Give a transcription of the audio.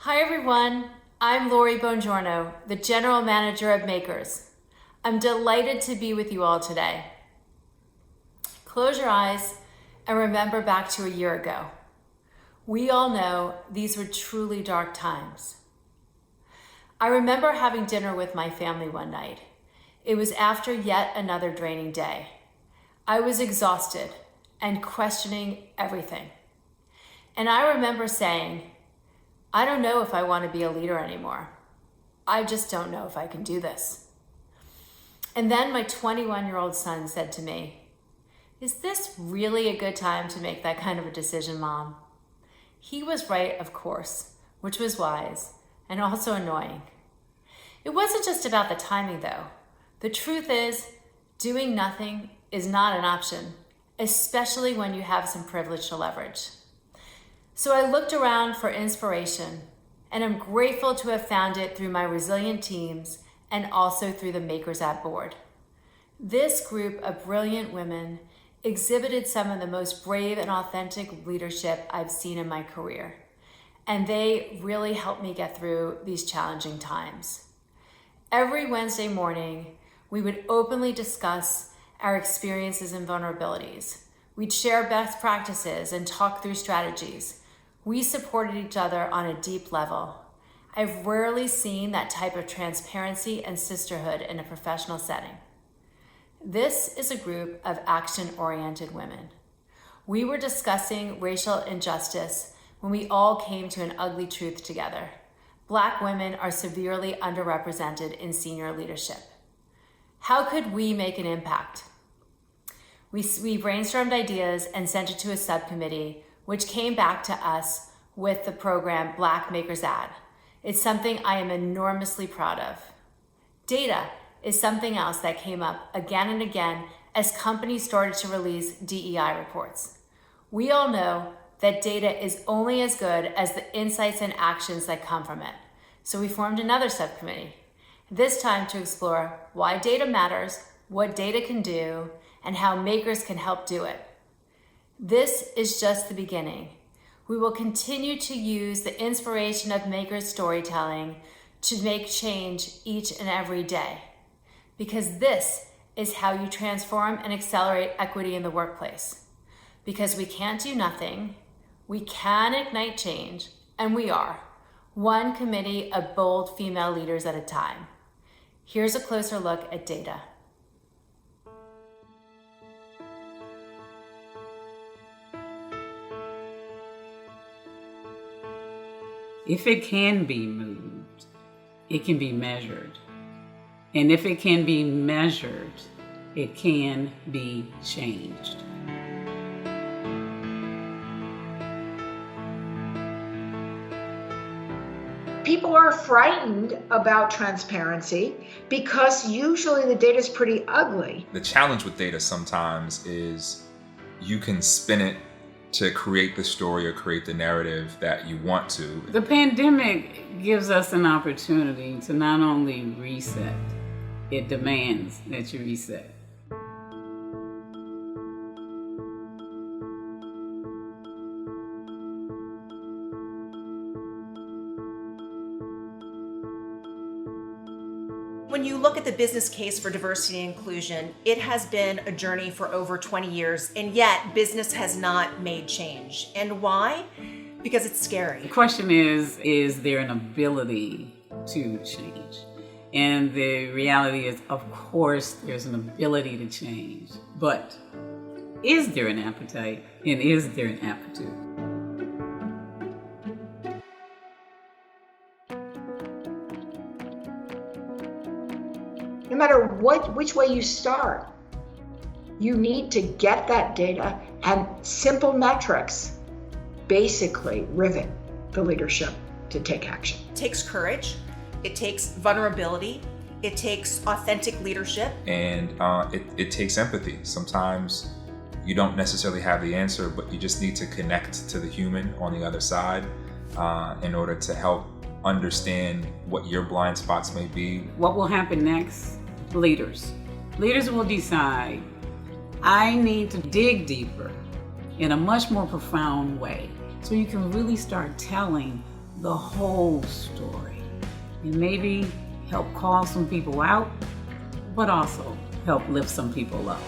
Hi everyone, I'm Lori Bongiorno, the General Manager of Makers. I'm delighted to be with you all today. Close your eyes and remember back to a year ago. We all know these were truly dark times. I remember having dinner with my family one night. It was after yet another draining day. I was exhausted and questioning everything. And I remember saying, I don't know if I want to be a leader anymore. I just don't know if I can do this. And then my 21-year-old son said to me, "Is this really a good time to make that kind of a decision, Mom?" He was right, of course, which was wise and also annoying. It wasn't just about the timing, though. The truth is, doing nothing is not an option, especially when you have some privilege to leverage. So I looked around for inspiration, and I'm grateful to have found it through my resilient teams and also through the Makers App board. This group of brilliant women exhibited some of the most brave and authentic leadership I've seen in my career, and they really helped me get through these challenging times. Every Wednesday morning, we would openly discuss our experiences and vulnerabilities. We'd share best practices and talk through strategies. We supported each other on a deep level. I've rarely seen that type of transparency and sisterhood in a professional setting. This is a group of action-oriented women. We were discussing racial injustice when we all came to an ugly truth together. Black women are severely underrepresented in senior leadership. How could we make an impact? We brainstormed ideas and sent it to a subcommittee, which came back to us with the program Black Makers App. It's something I am enormously proud of. Data is something else that came up again and again as companies started to release DEI reports. We all know that data is only as good as the insights and actions that come from it. So we formed another subcommittee, this time to explore why data matters, what data can do, and how makers can help do it. This is just the beginning. We will continue to use the inspiration of makers' storytelling to make change each and every day, because this is how you transform and accelerate equity in the workplace. Because we can't do nothing, we can ignite change, and we are, one committee of bold female leaders at a time. Here's a closer look at data. If it can be moved, it can be measured. And if it can be measured, it can be changed. People are frightened about transparency because usually the data is pretty ugly. The challenge with data sometimes is you can spin it to create the story or create the narrative that you want to. The pandemic gives us an opportunity to not only reset, it demands that you reset. When you look at the business case for diversity and inclusion, it has been a journey for over 20 years, and yet business has not made change. And why? Because it's scary. The question is there an ability to change? And the reality is, of course, there's an ability to change. But is there an appetite, and is there an aptitude? No matter which way you start, you need to get that data and simple metrics basically rivet the leadership to take action. It takes courage, it takes vulnerability, it takes authentic leadership. And it takes empathy. Sometimes you don't necessarily have the answer, but you just need to connect to the human on the other side in order to help understand what your blind spots may be. What will happen next? Leaders will decide, I need to dig deeper in a much more profound way, so you can really start telling the whole story and maybe help call some people out, but also help lift some people up.